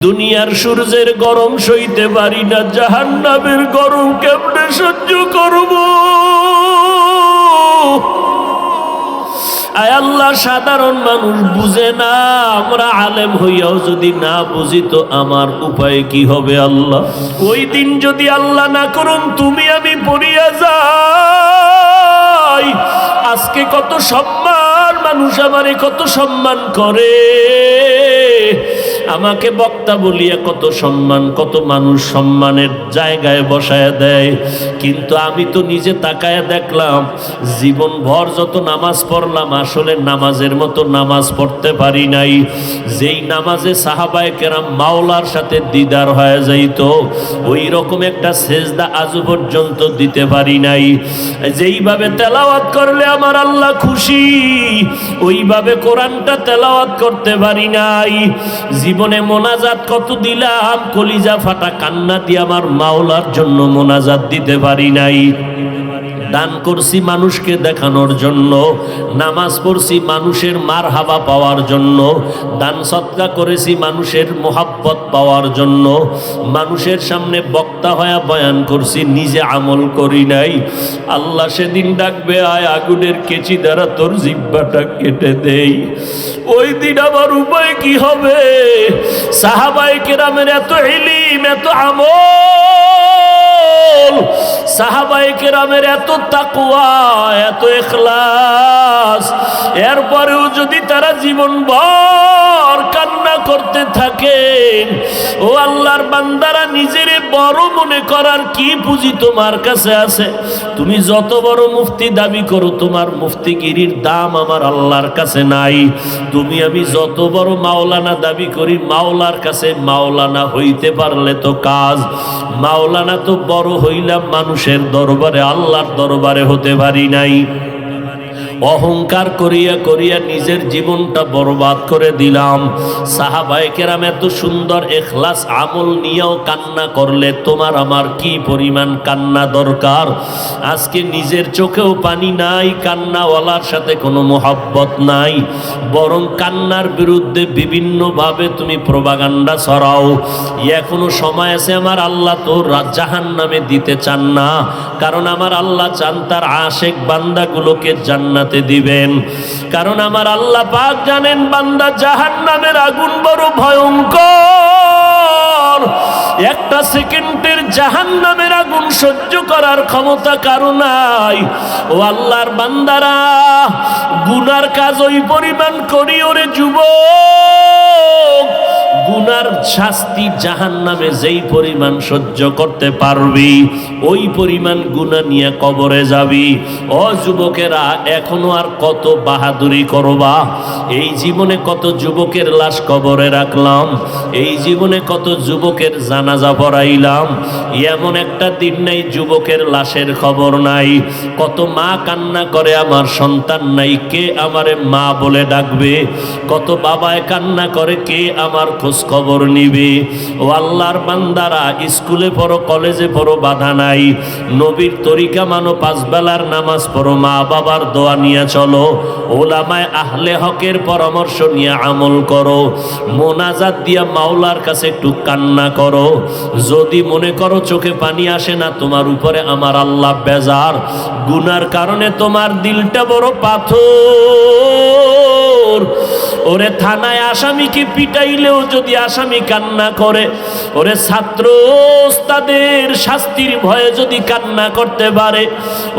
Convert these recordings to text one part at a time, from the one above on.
দুনিয়ার সূর্যের গরম সইতে পারি না, জাহান্নামের গরম কেমনে সহ্য করব? আয় আল্লাহ, সাধারণ মানুষ বুঝে না, আমরা আলেম হইয়াও যদি না বুঝি তো আমার উপায় কি হবে? আল্লাহ, ওই দিন যদি আল্লাহ না করুন তুমি আমি পড়িয়া যাই, আজকে কত সম্মান, মানুষ আমারে কত সম্মান করে, আমাকে বক্তা বলিয়া কত সম্মান, কত মানুষ সম্মানের জায়গায় বসায় দেয়। কিন্তু আমি তো নিজে তাকায় দেখলাম, জীবন ভর যত নামাজ পড়লাম আসলে নামাজের মতো নামাজ পড়তে পারি নাই। যেই নামাজে সাহাবায়ে কেরাম মাওলার সাথে দিদার হয়ে যাইত, ওই রকম একটা সেজদা আজ পর্যন্ত দিতে পারি নাই। যেইভাবে তেলাওয়াত করলে আমার আল্লাহ খুশি, ওইভাবে কোরআনটা তেলাওয়াত করতে পারি নাই। জীবনে মোনাজাত কত দিলাম, কলিজা ফাটা কান্না দিয়ে আমার মাওলার জন্য মোনাজাত দিতে পারি নাই। দান করছি মানুষকে দেখানোর জন্য, নামাজ পড়ছি মানুষের মারহাবা পাওয়ার জন্য, দান সদকা করেছি মানুষের মোহাব্বত পাওয়ার জন্য, মানুষের সামনে বক্তা হয়ে বয়ান করছি, নিজে আমল করি নাই। আল্লাহ সেদিন ডাকবে, আয় আগুনের কেচি দ্বারা তোর জিহ্বাটা কেটে দেই। ওই দিন আমার উপায় কি হবে? সাহাবায়ে কেরামের এত ইলম, এত আমল, সাহাবায়ে কেরামের এত তাকওয়া, এত ইখলাস, এরপরেও যদি তারা জীবনভর কান্না করতে থাকেন, ও আল্লাহর বান্দারা, নিজেরে বড় মনে করার কি পুঁজি তোমার কাছে আছে? তুমি যত বড় মুফতি দাবি করো, তোমার মুফতিগিরির দাম আমার আল্লাহর কাছে নাই। তুমি আমি যত বড় মাওলানা দাবি করি, মাওলার কাছে মাওলানা হইতে পারলে তো কাজ। মাওলানা তো বড় হইলাম মানুষের দরবারে, আল্লাহর দরবারে হতে পারি নাই। অহংকার করিয়া করিয়া নিজের জীবনটা বরবাদ করে দিলাম। সাহাবায়ে কেরাম এত সুন্দর ইখলাস আমল নিয়েও কান্না করলে তোমার আমার কি পরিমাণ কান্না দরকার? আজকে নিজের চোখেও পানি নাই, কান্নাওয়ালার সাথে কোনো মোহাব্বত নাই, বরং কান্নার বিরুদ্ধে বিভিন্নভাবে তুমি প্রোপাগান্ডা ছড়াও। এখনো সময় আছে, আমার আল্লাহ তো জাহান্নামে দিতে চান না, কারণ আমার আল্লাহ চান তার আশেক বান্দাগুলোকে জান্নাতে দিবেন। কারণ আমার আল্লাহ পাক জানেন বান্দা জাহান্নামের আগুন বড় ভয়ঙ্কর। একটা সেকেন্ডের জাহান্নামের আগুন সহ্য করার ক্ষমতা কারো নাই। ও আল্লাহর বান্দারা, গুনার কাজ ওই পরিমাণ করি ওরে যুবক, গুনার শাস্তি জাহান্নামে যেই পরিমাণ সহ্য করতে পারবি, ওই পরিমাণ গুনাহ নিয়ে কবরে যাবি। ও যুবকেরা, এখনো আর কত বাহাদুরি করবা? এই জীবনে কত যুবকের লাশ কবরে রাখলাম, এই জীবনে কত যুবকের জানাজা পড়াইলাম, এমন একটা দিন নাই যুবকের লাশের খবর নাই। কত মা কান্না করে আমার সন্তান নাই, কে আমারে মা বলে ডাকবে? কত বাবায় কান্না করে, কে আমার খোঁজ খবর নিবে? ও আল্লাহর বান্দারা, স্কুলে পড়ো, কলেজে পড়ো, বাধা নাই, নবীর তরিকা মানো, পাঁচ বেলার নামাজ পড়ো, মা বাবার দোয়া নিয়ে চলো, ওলামায়ে আহলে হকের পরামর্শ নিয়ে আমল করো, মোনাজাত দিয়া মাওলার কাছে একটু কান্না করো। যদি মনে করো চোখে পানি আসে না, তোমার উপরে আমার আল্লাহ বেজার, গুনার কারণে তোমার দিলটা বড় পাথর। ওরে থানায় আসামিকে পিটাইলেও যদি আসামি কান্না করে, ওরে ছাত্র ওস্তাদের শাস্তির ভয়ে যদি কান্না করতে পারে,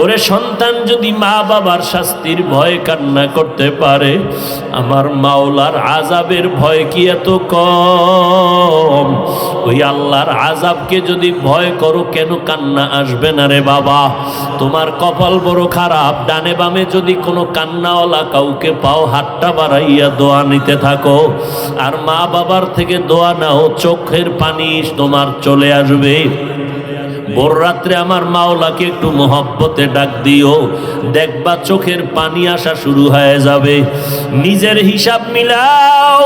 ওরে সন্তান যদি মা বাবার শাস্তির ভয়ে কান্না করতে পারে, আমার মাওলার আযাবের ভয় কি এত কম? ওই আল্লাহর আযাবকে যদি ভয় করো, কেন কান্না আসবে না রে বাবা? তোমার কপাল বড় খারাপ, ডানে বামে যদি কোনো কান্নাওয়ালা কাউকে পাও, হাতটা বাড়াইয়া দোয়া নিতে থাকো, আর মা বাবার থেকে দোয়া নাও, চোখের পানি তোমার চলে আসবে। ভোর রাত্রে আমার মাওলাকে একটু মোহব্বতে ডাক দিও, দেখবা চোখের পানি আসা শুরু হয়ে যাবে। নিজের হিসাব মিলাও,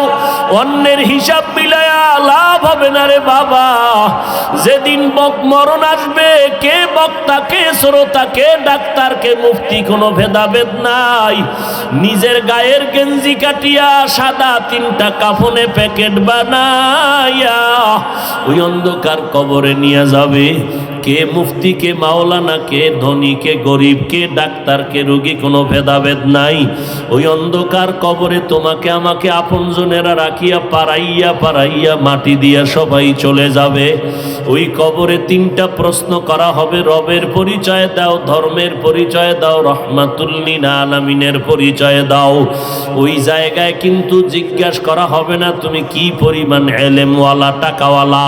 অন্যের হিসাব মিলায়া লাভ হবে হবে না রে বাবা। যেদিন মরণ আসবে, কে বক্তা, কে শ্রোতা, কে ডাক্তার, কে মুফতি, কোনো ভেদাভেদ নাই। নিজের গায়ের গেঞ্জি কাটিয়া সাদা 3টা কাফনে প্যাকেট বানাইয়া ওই অন্ধকার কবরে নিয়ে যাবে। কে মুফতি, কে মাওলানা, কে ধনী, কে গরিব, কে ডাক্তার, কে রোগী, কোনো ভেদাভেদ নাই। ওই অন্ধকার কবরে তোমাকে আমাকে আপনজনেরা রাখিয়া পাড়াইয়া পাড়াইয়া মাটি দিয়া সবাই চলে যাবে। ওই কবরে 3টা প্রশ্ন করা হবে। রবের পরিচয় দাও, ধর্মের পরিচয় দাও, রহমাতুল লিল আলামিনের পরিচয় দাও। ওই জায়গায় কিন্তু জিজ্ঞাসা করা হবে না তুমি কি পরিমাণ এলেমওয়ালা, টাকাওয়ালা।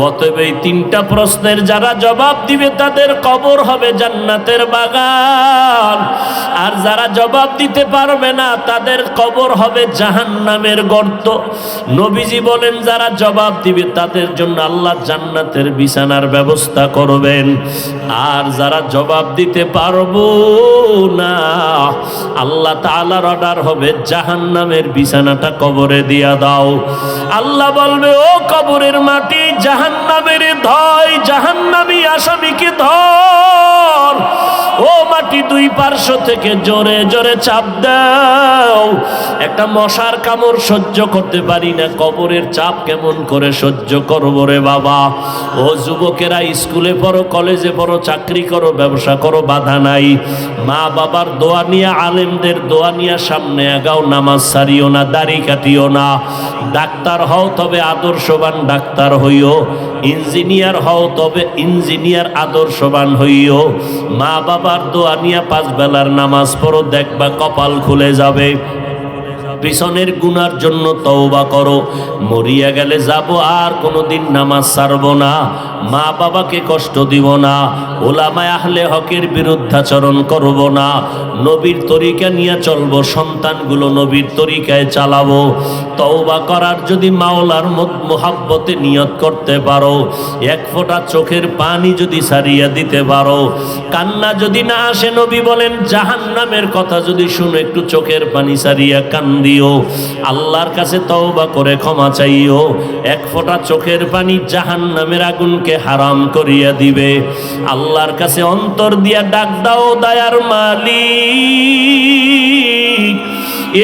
অতএব এই 3টা প্রশ্নের যারা জবাব দিবে তাদের কবর হবে জান্নাতের বাগান। আর যারা জবাব দিতে পারবে না তাদের কবর হবে জাহান্নামের গর্ত। নবীজি বলেন যারা জবাব দিবে তাদের জন্য আল্লাহ জান্নাতের বিছানার ব্যবস্থা করবেন। আর যারা জবাব দিতে পারবো না, আল্লাহ তাআলার অর্ডার হবে জাহান্নামের বিছানাটা কবরে দিয়া দাও। আল্লাহ বলবে ও কবরের মাটি, জাহান্নামের ধয়, জাহান্নামী আসামিকে ধর। ও মাটি 2 পার্শ্ব থেকে জোরে জোরে চাপ দাও। একটা মশার কামড় সহ্য করতে পারি না, কবরের চাপ কেমন করে সহ্য করবো রে বাবা। ও যুবকেরা, স্কুলে পড়ো, কলেজে পড়ো, চাকরি করো, ব্যবসা করো, বাধা নাই। মা বাবার দোয়া নিয়ে, আলেমদের দোয়া নিয়ে সামনে আগাও। নামাজ ছাড়িও না, দাড়ি কাটিও না। ডাক্তার হও তবে আদর্শবান ডাক্তার হইও। ইঞ্জিনিয়ার হও তবে ইঞ্জিনিয়ার আদর্শবান হইও। মা বাবার দোয়া নিয়ে 5 বেলার নামাজ পড়ো, দেখবা কপাল খুলে যাবে। পিছনের গুনার জন্য তওবা করো। মরিয়া গেলে যাব, আর কোনোদিন নামাজ ছাড়বো না, মা বাবাকে কষ্ট দিব না, ওলামায়ে আহলে হকের বিরুদ্ধাচরণ করব না, নবীর তরিকা নিয়ে চলবো, সন্তানগুলো নবীর তরিকায় চালাবো। তওবা করার যদি মাওলার মুহাব্বতে নিয়ত করতে পারো, 1 ফোঁটা চোখের পানি যদি ছাড়িয়া দিতে পারো, কান্না যদি না আসে, নবী বলেন জাহান্নামের কথা যদি শুনে একটু চোখের পানি ছাড়িয়া কান্দিও, আল্লাহর কাছে তওবা করে ক্ষমা চাইও। 1 ফোঁটা চোখের পানি জাহান্নামের আগুনকে হারাম করিয়া দিবে। আল্লাহর কাছে অন্তর দিয়া ডাক দাও, দয়ার মালিক,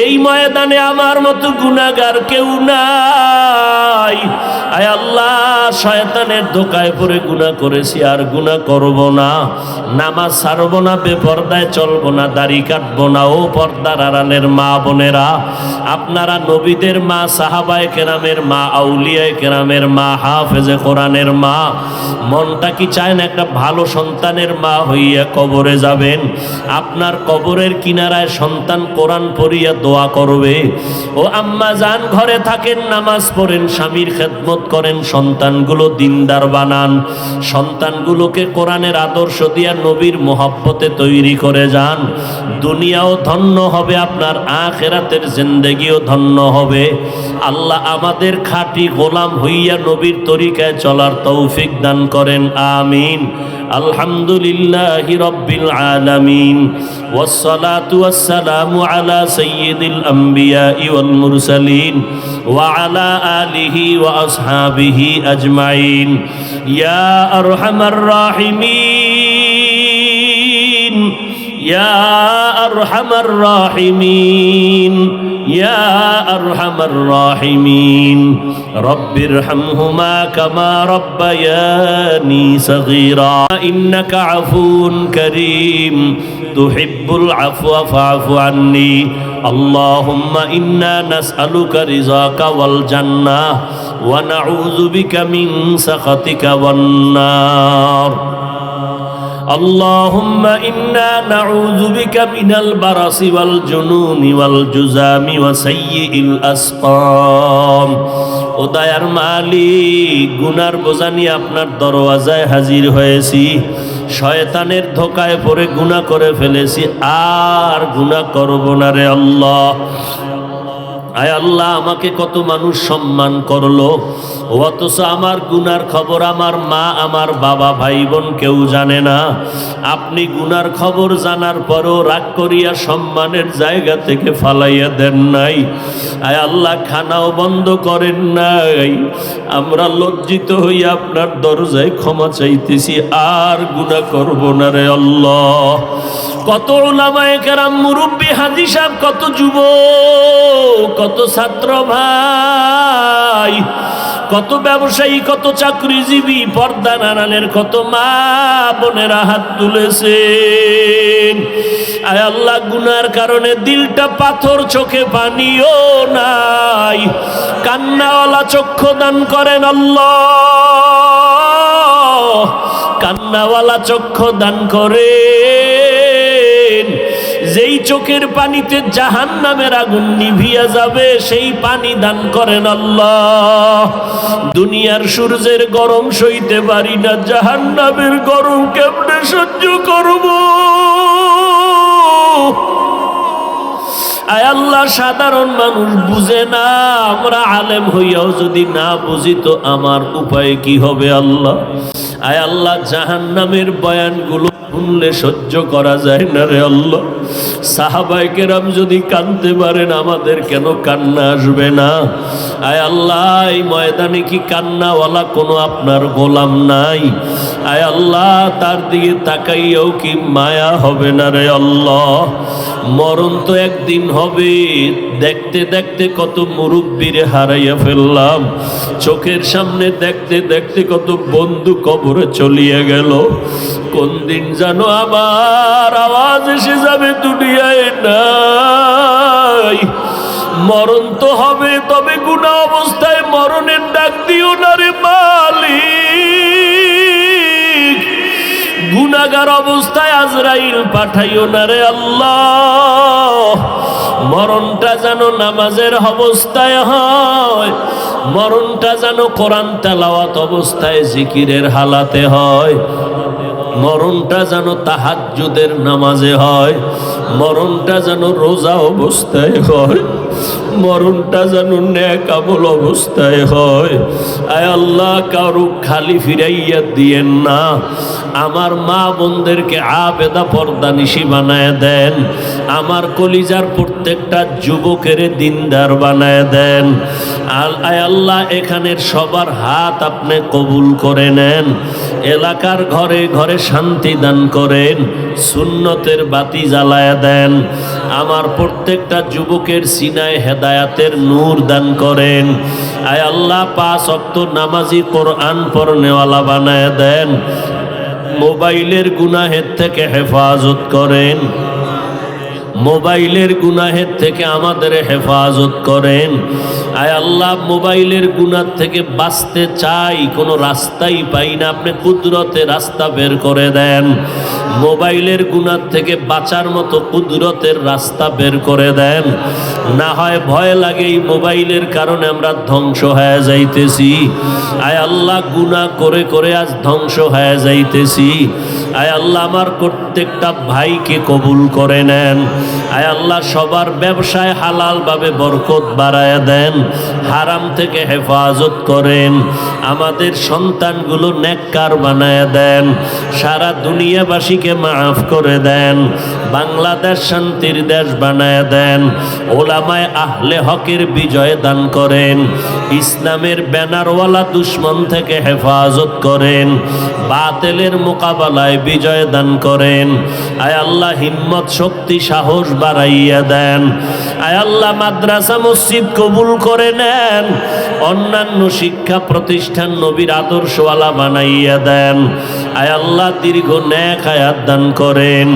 এই ময়দানে আমার মতো গুনাহগার কেউ নাই। আয় আল্লাহ, শয়তানের ধোকায় পড়ে গুনাহ করেছি, আর গুনাহ করব না। নামাজ ছাড়বো না, বেপরদায় চলবো না, দাড়ি কাটবো না। ও পর্দার আড়ালের মা বোনেরা, আপনারা নবীদের মা, সাহাবায়ে কেরামের মা, আউলিয়ায়ে কেরামের মা, হাফেজে কোরআনের মা, মনটা কি চায় না একটা ভালো সন্তানের মা হইয়া কবরে যাবেন? আপনার কবরের কিনারায় সন্তান কোরআন পড়িয়া দোয়া করবে। ও আম্মা জান, ঘরে থাকেন, নামাজ পড়েন, স্বামীর খেদমত করেন, সন্তানগুলো দিনদার বানান, সন্তানগুলোকে কোরআনের আদর্শ দিয়া নবীর মোহাব্বতে তৈরি করে যান। দুনিয়াও ধন্য হবে, আপনার আখিরাতের জিন্দেগিও ধন্য হবে। আল্লাহ আমাদের খাঁটি গোলাম হইয়া নবীর তরিকায় চলার তৌফিক দান করেন, আমিন। আলহামদুলিল্লাহি রাব্বিল আলামিন, ওয়াসসালাতু ওয়াসসালামু আলা সাইয়্যিদিল আমবিয়া ওয়াল মুরসালিন ওয়া আলা আলিহি ওয়া আসহাবিহি আজমাইন। ইয়া আরহামার রাহিমিন, ইয়া আরহামার রাহিমিন, ইয়া আরহামার রাহিমিন, রব্বিরহামহুমা কামা রব্বায়ানি সগীরা, ইন্নাকা আফুন করিম, তুহিব্বুল আফওয়া ফা'ফু আন্নি। আল্লাহুম্মা ইন্না নাসআলুকা রিযাকা ওয়াল জান্নাহ ওয়া নাউযু বিকা মিন সাখাতিকা ওয়ান নার। اللهم إنا نعوذ بك من البرص والجنون والجذام وسيء الأسقام। ও দয়ার মালিক, গুনার বোঝা নিয়ে আপনার দরওয়াজায় হাজির হয়েছি, শয়তানের ধোকায় পড়ে গুনাহ করে ফেলেছি, আর গুনাহ করব না রে আল্লাহ। আয় আল্লাহ, আমাকে কত মানুষ সম্মান করলো, অথচ আমার গুনার খবর আমার মা, আমার বাবা, ভাই বোন কেউ জানে না। আপনি গুনার খবর জানার পরও রাগ করিয়া সম্মানের জায়গা থেকে ফালাইয়া দেন নাই। আয় আল্লাহ, খানাও বন্ধ করেন নাই। আমরা লজ্জিত হইয়া আপনার দরজায় ক্ষমা চাইতেছি, আর গুনাহ করব না রে আল্লাহ। কত উলামায়ে কেরাম, মুরব্বী, হাজী সাহেব, কত যুবক, কত ছাত্র ভাই, কত ব্যবসায়ী, কত চাকরিজীবী, পর্দার আড়ালের কত মা বোনেরা হাত তুলেছেন। আয় আল্লাহ, গুনার কারণে দিলটা পাথর, চোখে পানিও নাই, কান্নাওয়ালা চক্ষু দান করেন আল্লাহ, কান্নাওয়ালা চক্ষু দান করেন। যেই চোখের পানিতে জাহান্নামের আগুন নিভিয়া যাবে, সেই পানি দান করেন আল্লাহ। দুনিয়ার সূর্যের গরম সইতে পারি না, জাহান্নামের গরম কেমনে সহ্য করব? আয় আল্লাহ, সাধারণ মানুষ বুঝে না, আমরা আলেম হইয়াও যদি না বুঝি তো আমার উপায় কি হবে আল্লাহ? আয় আল্লাহ, জাহান্নামের বয়ানগুলো শুনলে সহ্য করা যায় না রে আল্লাহ। সাহাবায়ে কেরাম যদি কাঁদতে পারেন, আমাদের কেন কান্না আসবে না? আয় আল্লাহ, এই ময়দানে কি কান্নাওয়ালা কোনো আপনার গোলাম নাই? আয় আল্লাহ, তার দিকে তাকাইয়াও কি মায়া হবে না রে আল্লাহ? মরণ তো একদিন হবে। দেখতে দেখতে কত মুরব্বীরে হারাইয়া ফেললাম, চোখের সামনে দেখতে দেখতে কত বন্ধু কবরে চলিয়া গেল। কোন দিন জানো আমার আওয়াজ এসে যাবে দুনিয়ায় নাই। মরণ তো হবে, তবে গুনাহ অবস্থায় মরণের ডাক দিও না রে মালিক। গুনাহগার অবস্থায় আজরাইল পাঠাইও না রে আল্লাহ। মরণটা যেন নামাজের অবস্থায় হয়, মরণটা যেন কোরআন তেলাওয়াত অবস্থায় জিকিরের হালাতে হয়, মরণটা যেন তাহাজ্জুদের নামাজে হয়, মরণটা যেন রোজা অবস্থায় হয়, মরণটা যেন নেক আমল অবস্থায় হয়। আয় আল্লাহ, কারু খালি ফিরাইয়া দিয়েন না। আমার মা বোনদেরকে আবেদা পর্দানিশী বানায় দেন। আমার কলিজার প্রত্যেকটা যুবকের দিনদার বানায় দেন। আয় আল্লাহ, এখানের সবার হাত আপনি কবুল করে নেন। এলাকার ঘরে ঘরে শান্তি দান করেন, সুন্নতের বাতি জ্বালায় দেন। আমার প্রত্যেকটা যুবকের সিনায় হেদায়াতের নূর দান করেন। আয় আল্লাহ, 5 ওয়াক্ত নামাজি, কোরআন পড়নেওয়ালা বানায় দেন। মোবাইলের গুনাহের থেকে হেফাজত করেন, মোবাইলের গুনাহের থেকে আমাদের হেফাজত করেন। আয় আল্লাহ, মোবাইলের গুনাহ থেকে বাঁচতে চাই, কোনো রাস্তাই পাই না, আপনি কুদরতে রাস্তা বের করে দেন। মোবাইলের গুনাহ থেকে বাঁচার মতো কুদরতের রাস্তা বের করে দেন। না হয় ভয় লাগে এই মোবাইলের কারণে আমরা ধ্বংস হয়ে যাইতেছি। আয় আল্লাহ, গুনাহ করে করে আজ ধ্বংস হয়ে যাইতেছি। আয় আল্লাহ, আমার প্রত্যেকটা ভাইকে কবুল করে নেন। আয় আল্লাহ, সবার ব্যবসায় হালালভাবে বরকত বাড়ায় দেন, হারাম থেকে হেফাজত করেন। আমাদের সন্তানগুলো নেককার বানায় দেন, সারা দুনিয়াবাসীকে মাফ করে দেন। বাংলাদেশ শান্তির দেশ বানায় দেন। ওলামায়ে আহলে হকের বিজয় দান করেন। ইসলামের ব্যানারওয়ালা দুশ্মন থেকে হেফাজত করেন। বাতিলের মোকাবেলায় বিজয় দান করেন। আয় আল্লাহ, হিম্মত, শক্তি, সাহস বাড়াইয়া দেন। আয় আল্লাহ, মাদ্রাসা মসজিদ কবুল করে নেন। অন্যান্য শিক্ষা প্রতিষ্ঠান নবীর আদর্শওয়ালা বানাইয়া দেন। আয় আল্লাহ, দীর্ঘ নেক হায়াত দান করেন।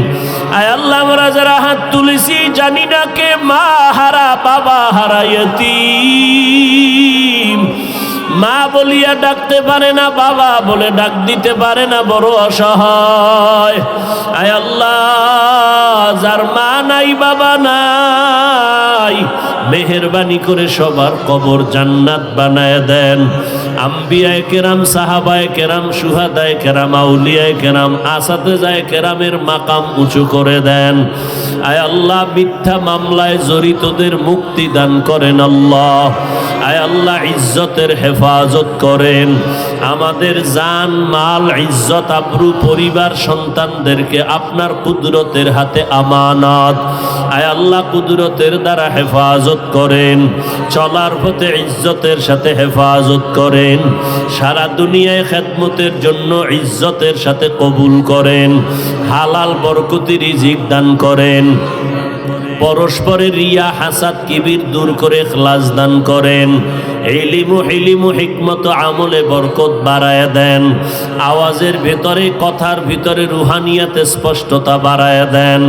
আয় আল্লাহ, আমরা যারা হাত তুলেছি জানি না কে মা হারা, বাবা হারা, ইয়তীম, মা বলিয়া ডাকতে পারে না, বাবা বলে ডাক দিতে পারে না, বড় অসহায়। আয় আল্লাহ, যার মা নাই বাবা নাই, মেহেরবানি করে সবার কবর জান্নাত বানায় দেন। আম্বিয়ায়ে কেরাম, সাহাবায়ে কেরাম, শুহাদায়ে কেরাম, আউলিয়ায়ে কেরাম, আসাতেজায়ে কেরামের মাকাম উঁচু করে দেন। আয় আল্লাহ, মিথ্যা মামলায় জড়িতদের মুক্তি দান করেন আল্লাহ। আয় আল্লাহ, ইজ্জতের হেফাজত করেন। আমাদের জান মাল, ইজ্জত, আবরু, পরিবার, সন্তানদেরকে আপনার কুদরতের হাতে আমানত। আয় আল্লাহ, কুদরতের দ্বারা হেফাজত করেন। চলার পথে ইজ্জতের সাথে হেফাজত করেন। সারা দুনিয়ায় খেদমতের জন্য ইজ্জতের সাথে কবুল করেন। হালাল বরকতি রিজিক দান করেন। পরস্পরের রিয়া, হাসাদ, কিবির দূর করে ইখলাস দান করেন। ইলমু হিকমত আমলে বরকত বাড়ায় দেন। আওয়াজের ভেতরে, কথার ভিতরে রুহানিয়াতে স্পষ্টতা বাড়ায় দেন।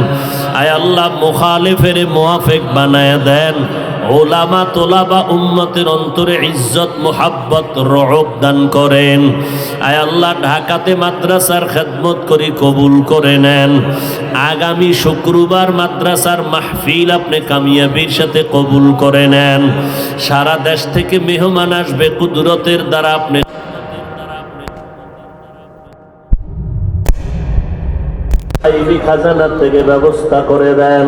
আয় আল্লাহ, মুখালিফের মুওয়াফিক বানায় দেন। ওলামা তোলাবা উম্মতের অন্তরে ইজ্জত, মুহাব্বত, রহব দান করেন। আয় আল্লাহ, ঢাকাতে মাদ্রাসার খেদমত করি কবুল করে নেন। আগামী শুক্রবার মাদ্রাসার মাহফিল আপনি কামিয়াবির সাথে কবুল করে নেন। সারা দেশ থেকে মেহমান আসবে, কুদরতের দ্বারা আপনি খাজানা থেকে ব্যবস্থা করে দেন।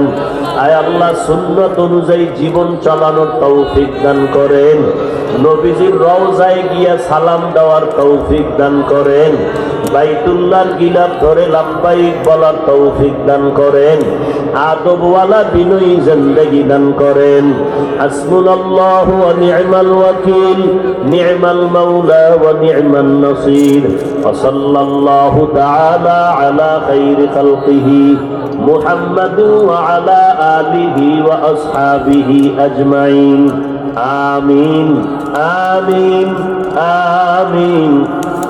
আয় আল্লাহ, সুন্নত অনুযায়ী জীবন চালানোর তৌফিক দান করেন। নবীজির রওজায় গিয়া সালাম দেওয়ার তৌফিক দান করেন। বাইতুল্লাহর গিলাফ ধরে লাব্বাইক বলার তৌফিক দান করেন। আদবওয়ালা বিনয়ী জিন্দেগি দান করেন। হাসবুনাল্লাহু ওয়া নি'মাল ওয়াকিল, নি'মাল মাওলা ওয়া নি'মান নাসির। ওয়া সাল্লাল্লাহু তাআলা আলা খাইরি খালকিহি মুহাম্মাদিন ওয়া আলা আলিহি ওয়া আসহাবিহি আজমাইন। আমিন আমিন আমিন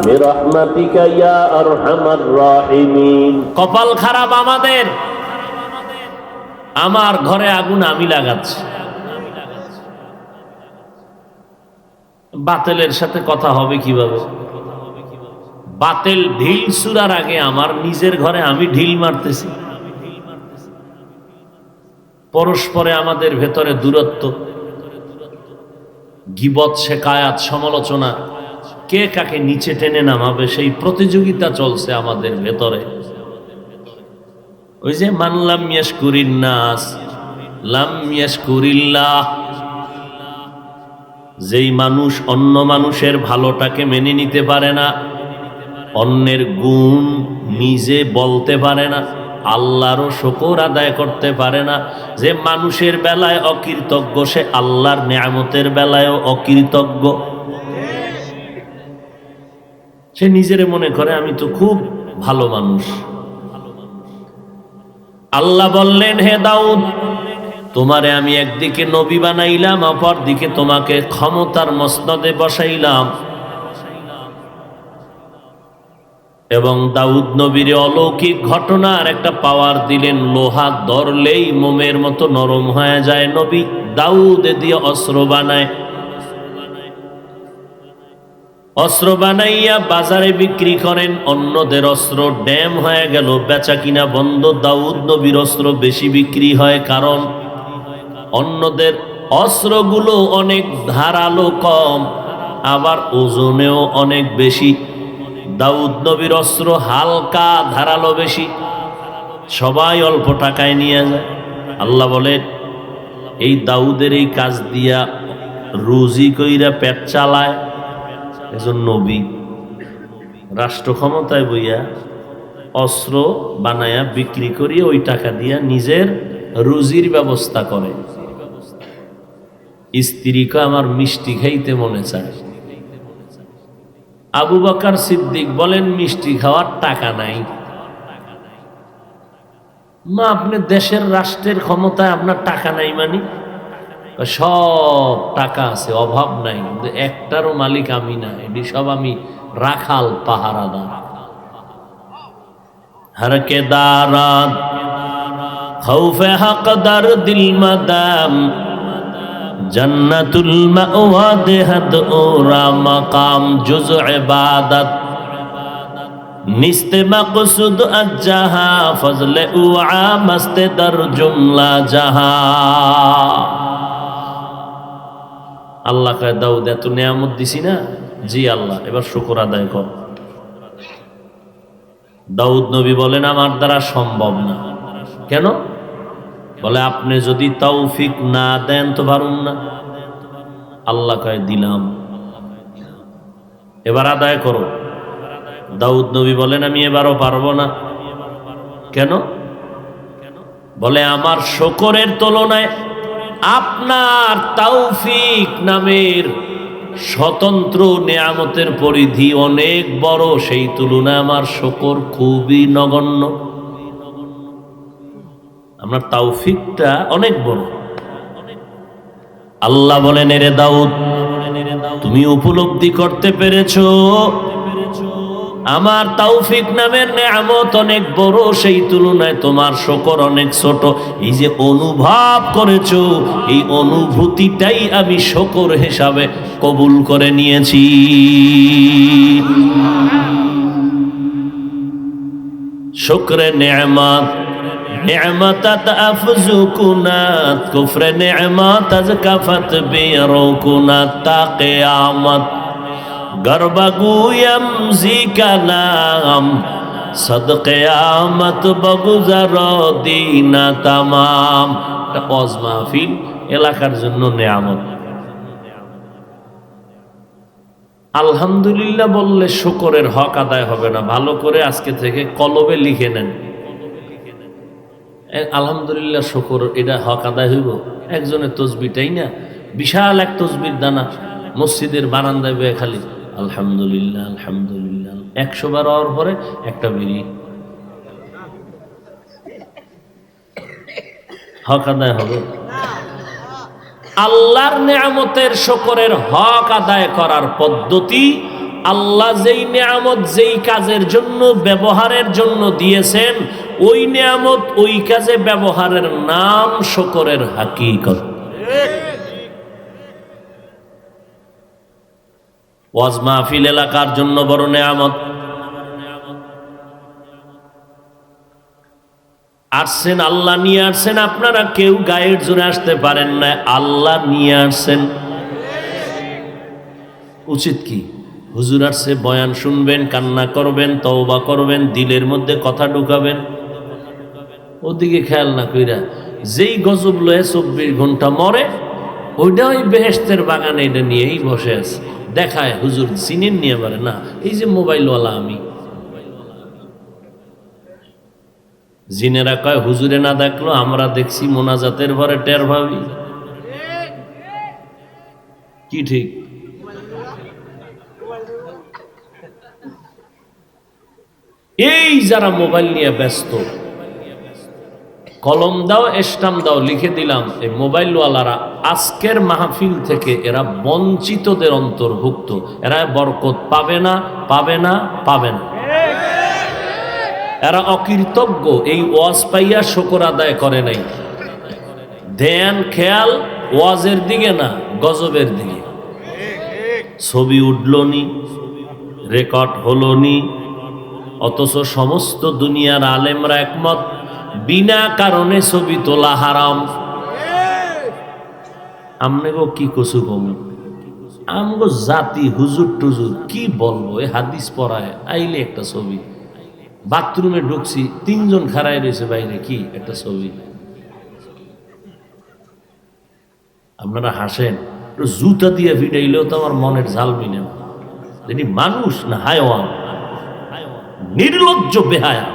বিরহমাতিকা ইয়া আরহামার রাহিমিন। কপাল খারাপ আমাদের, আমার ঘরে আগুন আমি লাগাচ্ছি। বাতিলের সাথে কথা হবে কিভাবে? বাতিল ঢিল ছুড়ার আগে আমার নিজের ঘরে আমি ঢিল মারতেছি। পরস্পরে আমাদের ভেতরে দূরত্ব, গীবত, শিকায়াত, সমালোচনা, কে কাকে নিচে টেনে নামাবে সেই প্রতিযোগিতা চলছে আমাদের ভেতরে। ওই যে মান লাম ইয়াশকুরিন নাস লাম ইয়াশকুরিল্লাহ, যেই মানুষ অন্য মানুষের ভালোটাকে মেনে নিতে পারে না, অন্যের গুণ নিজে বলতে পারে না, আল্লাহরও শুকর আদায় করতে পারে না, যে মানুষের বেলায় অকৃতজ্ঞ সে আল্লাহর নিয়ামতের বেলায়ও অকৃতজ্ঞ। সে নিজেরে মনে করে আমি তো খুব ভালো মানুষ। আল্লাহ বললেন, হে দাউদ, তোমারে আমি একদিকে নবী বানাইলাম, অপর দিকে তোমাকে ক্ষমতার মসনদে বসাইলাম। এবং দাউদ নবীর অলৌকিক ঘটনার একটা পাওয়ার দিলেন, লোহা ধরলেই মোমের মতো নরম হয়ে যায়। নবী দাউদ দিয়ে অস্ত্র বানায়, অস্ত্র বানাইয়া বাজারে বিক্রি করেন। অন্যদের অস্ত্র ড্যাম হয়ে গেল, বেচা কিনা বন্ধ। দাউদ নবীর অস্ত্র বেশি বিক্রি হয়, কারণ অন্যদের অস্ত্রগুলো অনেক ধারালো কম, আবার ওজনেও অনেক বেশি। দাউদ নবীর অস্ত্র হালকা, ধারালো বেশি, সবাই অল্প টাকায় নিয়ে যায়। আল্লাহ বলেন, এই দাউদের এই কাজ দিয়া রুজি কইরা পেট চালায় একজন নবী। রাষ্ট্র ক্ষমতায় বইয়া অস্ত্র বানায়া বিক্রি করিয়া ওই টাকা দিয়া নিজের রুজির ব্যবস্থা করে। স্ত্রীকে আমার মিষ্টি খাইতে মনে চায়। আবু বকর সিদ্দিক বলেন, মিষ্টি খাওয়ার টাকা নাই। মা, আপনি দেশের রাষ্ট্রের ক্ষমতায়, আপনার টাকা নাই মানে? সব টাকা আছে, অভাব নাই, কিন্তু একটারও মালিক আমি না, এটি সব আমি রাখাল, পাহারাদার। हर के दारात खौफ हक दर दिल मदाम জান্নাতুল মাওয়া দেহাদ ওরা মাকাম জুজ ইবাদত নিস্তে মাকসুদ আজ্জাহা ফজলে উআ মস্তে দর জুমলা জাহা। আল্লাহ কয় দাউদ এত নিয়ামত দিছি না? জি আল্লাহ, এবার শুকর আদায় কর। দাউদ নবী বলেন আমার দ্বারা সম্ভব না। কেন? বলে আপনি যদি তৌফিক না দেন তো পারুন না। আল্লাহ কয় দিলাম, এবার আদায় করো। দাউদ নবী বলেন আমি এবারও পারবো না। কেন? বলে আমার শুকরের তুলনায় আপনার তৌফিক নামের স্বতন্ত্র নিয়ামতের পরিধি অনেক বড়, সেই তুলনায় আমার শুকর খুবই নগণ্য। আপনার তৌফিকটা অনেক বড়। আল্লাহ বলেন এরে দাউদ তুমি উপলব্ধি করতে পেরেছো আমার তৌফিক নামের নিয়ামত অনেক বড়, সেই তুলনায় তোমার শুকর অনেক ছোট। এই যে অনুভব করেছো, এই অনুভূতিটাই আমি শুকর হিসাবে কবুল করে নিয়েছি। শুকরে নিয়ামত নিয়ামতাত আফজুকুনাত কুফরে নিয়ামত আজ কাফাত বিরকুনাত তা কিয়ামত গর্বগুয়াম জিকানাম সদকিয়ামত বগুজার দিনা তামাম। এটা ওয়াজ মাহফিল এলাকার জন্য নিয়ামত। আলহামদুলিল্লাহ বললে শুকরের হক আদায় হবে না। ভালো করে আজকে থেকে কলবে লিখে নেন, আলহামদুলিল্লাহ শুকর, এটা হক আদায় হইব। একজনের তসবিটাই না, বিশাল এক তসবির দানা মসজিদের বারান্দায় বয়ে খালি আলহামদুলিল্লাহ আলহামদুলিল্লাহ 100 বার হওয়ার পরে একটা বিড়ি, হক আদায় হবে? আল্লাহর নিয়ামতের শুকরের হক আদায় করার পদ্ধতি, আল্লাহ যেই নিয়ামত যেই কাজের জন্য ব্যবহারের জন্য দিয়েছেন, ওই নিয়ামত ওই কাজে ব্যবহারের নাম শুকরের হাকিকত। ওয়াজ মাহফিল এলাকার জন্য বড় নিয়ামত। আসছেন আল্লাহ নিয়ে আসছেন, আপনারা কেউ গায়ের জোরে আসতে পারেন না, আল্লাহ নিয়ে আসছেন। উচিত কি? হুজুর আসছে, বয়ান শুনবেন, কান্না করবেন, তওবা করবেন, দিলের মধ্যে কথা ঢুকাবেন, ওদিকে খেয়াল না কইরা যেই গজব লয়ে 24 ঘন্টা মরে, ওইটা ওই বেহেশতের বাগানে এটা নিয়েই বসে আছে। দেখায় হুজুর চিনেন নিয়ে পারে না, এই যে মোবাইলওয়ালা আমি। জিনেরা কয় হুজুরে না দেখলো, আমরা দেখছি মোনাজাতের পরে টের ভাবি। কি ঠিক? এই যারা মোবাইল নিয়ে ব্যস্ত, কলম দাও, স্টাম্প দাও, লিখে দিলাম, এই মোবাইলওয়ালারা আজকের মাহফিল থেকে এরা বঞ্চিতদের অন্তর্ভুক্ত। এরা বরকত পাবে না, পাবে না, পাবে না। এরা অকৃতজ্ঞ, এই ওয়াজ পাইয়া শুকর আদায় করে নাই। ধ্যান খেয়াল ওয়াজের দিকে না, গজবের দিকে। ছবি উঠলো নি, রেকর্ড হলো নি, অথচ সমস্ত দুনিয়ার আলেমরা একমত বিনা কারণে ছবি তোলা হারাম। আমনে গো কি কছু কম, আমগো জাতি হুজুর টুজুর কি বলবো, এ হাদিস পড়ায় আইলে একটা ছবি। বাথরুমে ঢুকছি, 3 জন খাড়াই রয়েছে বাইরে, কি একটা ছবি। আপনারা হাসেন, জুতা দিয়ে ভিড়াইলেও তো আমার মনের ঝাল মিনে না। যিনি মানুষ না হায়ওয়ান, নির্লজ্জ বেহায়া।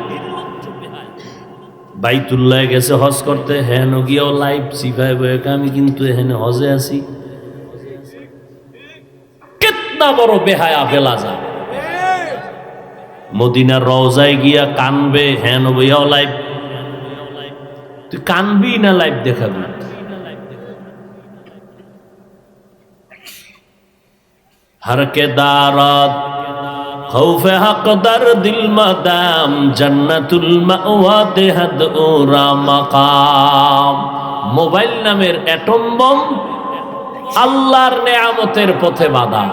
বাইতুল্লাহ গেছে হজ করতে, হেন গিয়েও লাইভ সিফায় বয়ে, আমি কিন্তু এখানে হজে আছি। কেতনা বড় বেহায়া বেলাজা। মদিনার রওজায় গিয়া কানবে, হেন বইয়াও লাইভ। তুই কানবি না লাইভ দেখাবি? হরকে দারাত খৌফে হকদার দিল মাদাম জান্নাতুল মাওয়া দেহাদ ওরা মাকাম। মোবাইল নামের অ্যাটম বম আল্লাহর নেয়ামতের পথে বাধা।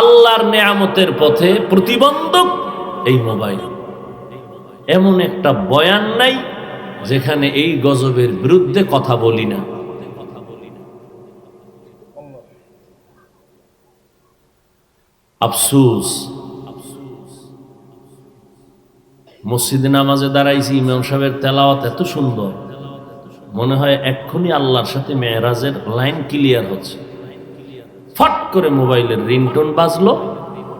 আল্লাহর নেয়ামতের পথে প্রতিবন্ধক এই মোবাইল। এমন একটা বয়ান নাই যেখানে এই গজবের বিরুদ্ধে কথা বলি না। আফসোস, মসজিদে নামাজে দাঁড়াইছি, ইমাম সাহেবের তেলাওয়াত এত সুন্দর, মনে হয় এক্ষুনি আল্লাহর সাথে মেরাজের লাইন ক্লিয়ার হচ্ছে। ফট করে মোবাইলের রিংটোন বাজলো,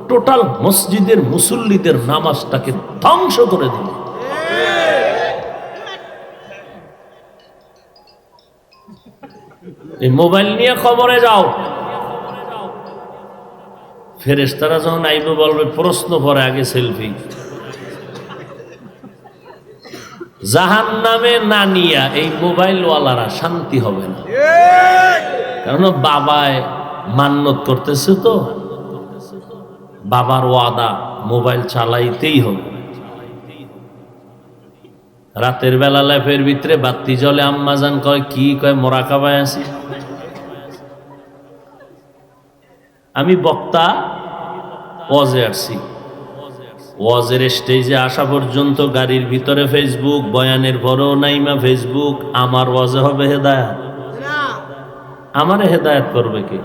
টোটাল মসজিদের মুসল্লিদের নামাজটাকে ধ্বংস করে দিল। এই মোবাইল নিয়ে কবরে যাও, ফেরেশতারা যখন আইবে বলবে প্রশ্ন করে আগে সেলফি। জাহান্নামে না নিয়া এই মোবাইলওয়ালারা শান্তি হবে না, কারণ বাবায় মান্নত করতেছে, তো বাবার ওয়াদা মোবাইল চালাইতেই হবে। রাতের বেলা ল্যাপের ভিতরে বাতি জ্বলে, আম্মাজান কয় কি কয় মোরাকাবায় আছি। আমি বক্তা ওয়াজে আসছি, ওয়াজের স্টেজে আসা পর্যন্ত গাড়ির ভিতরে ফেসবুক, বয়ানের পরেও নাইমা ফেসবুক। আমার ওয়াজে হবে হেদায়েত? আমারে হেদায়েত করবে কে?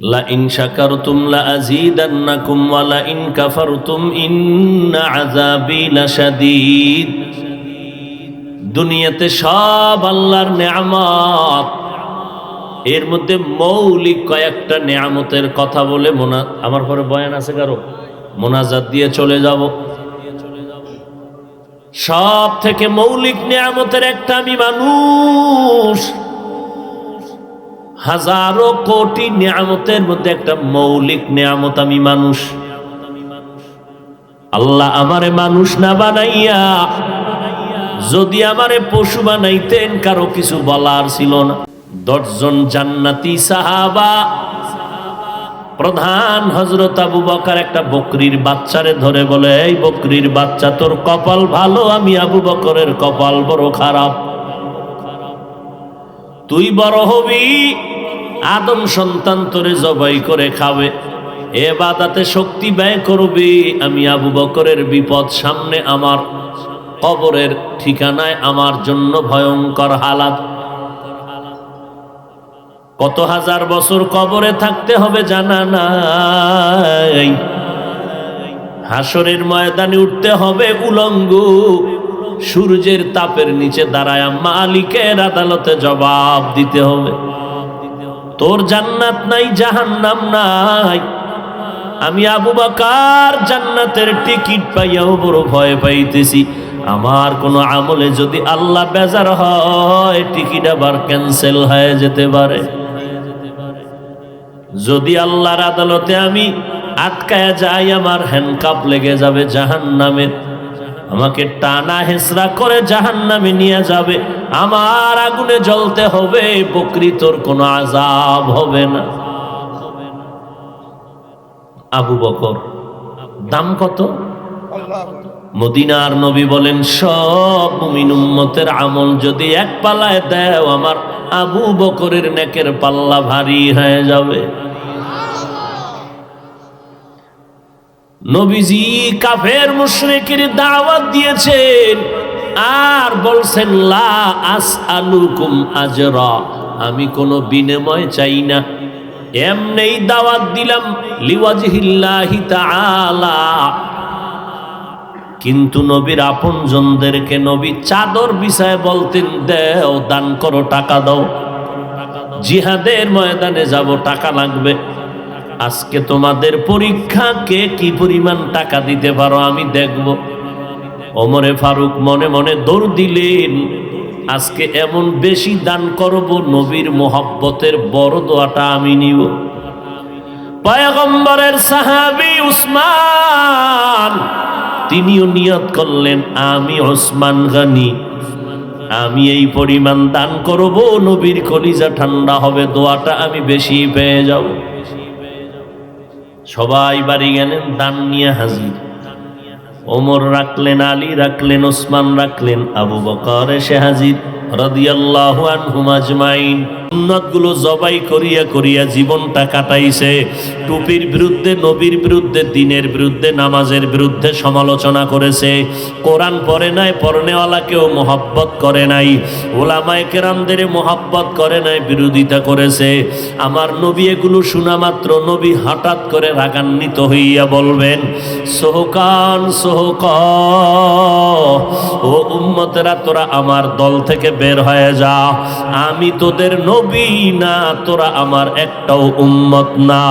লা ইন শাকারতুম লা আযীদান্নাকুম ওয়া লা ইন কাফারতুম ইন্না আযাবি লাশাদীদ। দুনিয়াতে সব আল্লাহর নেয়ামত, এর মধ্যে মৌলিক কয়েকটা নেয়ামতের কথা বলে আমার পরে বয়ান আছে কারো, মোনাজাত দিয়ে চলে যাব। সব থেকে মৌলিক নেয়ামতের একটা আমি মানুষ। হাজারো কোটি নেয়ামতের মধ্যে একটা মৌলিক নেয়ামত আমি মানুষ। আল্লাহ আমারে মানুষ না বানাইয়া যদি আমারে পশু বানাইতেন, কারো কিছু বলার ছিল না। 10 জন জান্নাতি সাহাবা, প্রধান হযরত আবু বকর একটা বকরির বাচ্চারে ধরে বলে, এই বকরির বাচ্চা, তোর কপাল ভালো, আমি আবু বকরের কপাল বড় খারাপ। তুই বড় হবি, আদম সন্তান তোরে জবাই করে খাবে, ইবাদতে শক্তি ব্যয় করবি। আমি আবু বকরের বিপদ সামনে, আমার কবরের ঠিকানায় আমার জন্য ভয়ঙ্কর হালাত। কত হাজার বছর কবরে থাকতে হবে জানা নাই। হাসরের ময়দানে উঠতে হবে উলঙ্গ, সূর্যের তাপের নিচে দাঁড়ায় মালিকের আদালতে জবাব দিতে হবে। তোর জান্নাত নাই, জাহান্নাম নাই। আমি আবু বকর জান্নাতের টিকিট পাইয়াও বড় ভয় পাইতেছি। আমার কোনো আমলে যদি আল্লাহ বেজার হয়, টিকিট আবার ক্যান্সেল হয়ে যেতে পারে। যদি আল্লাহর আদালতে আমি আটকায়া যাই, আমার হ্যান্ডকাপ লেগে যাবে জাহান্নামের, আমাকে টানা হেসরা করে জাহান্নামে নিয়ে যাবে, আমার আগুনে জ্বলতে হবে। বকরি তোর কোনো আযাব হবে না। আবু বকর দাম কত? মদিনার নবী বলেন, সব মুমিন উম্মতের আমল যদি এক পাল্লায় দেও, আমার আবু বকরের নেকের পাল্লা ভারী হয়ে যাবে। নবীজি কাফের মুশরিকের দাওয়াত দিয়েছেন, আর বলছেন লা আসআলুকুম আজরা, আমি কোনো বিনিময় চাই না, এমনি দাওয়াত দিলাম লিওয়াজহিল্লাহি তাআলা। কিন্তু নবীর আপনজনদেরকে নবী চাদর বিছায় বলতেন, দেও, দান করো, টাকা দাও, জিহাদের ময়দানে যাব, টাকা লাগবে। আজকে তোমাদের পরীক্ষা, কে কি পরিমাণ টাকা দিতে পারো আমি দেখব। ওমরে ফারুক মনে মনে দৌড় দিলেন, আজকে এমন বেশি দান করব, নবীর মোহাব্বতের বড় দোয়াটা আমি নিব। পয়গম্বরের সাহাবী উসমান, তিনিও নিয়ত করলেন, আমি ওসমান গনি, আমি এই পরিমাণ দান করব, নবীর কলিজা ঠান্ডা হবে, দোয়াটা আমি বেশি পেয়ে যাব। সবাই বাড়ি গেলেন, দান নিয়ে হাজির। ওমর রাখলেন, আলী রাখলেন, ওসমান রাখলেন, আবু বকর এসে হাজির রাদিয়াল্লাহু আনহুম আজমাইন। সুন্নতগুলো জবাই করিয়া করিয়া জীবনটা কাটাইছে। টুপির বিরুদ্ধে, নবীর বিরুদ্ধে, দ্বীনের বিরুদ্ধে, নামাজের বিরুদ্ধে সমালোচনা করেছে। কোরআন পড়ে নাই, পড়নেওয়ালাকেও মোহাব্বত করে নাই, ওলামায়ে কেরামদের মোহাব্বত করে নাই, বিরোধিতা করেছে। আমার নবী এগুলো শোনা মাত্র নবী হঠাৎ করে রাগান্বিত হইয়া বলবেন, সোহকান সোহক, ও উম্মতেরা তোরা আমার দল থেকে বের হয়ে যা, আমি তোদের নবী না, তোরা আমার একটাও উম্মত না।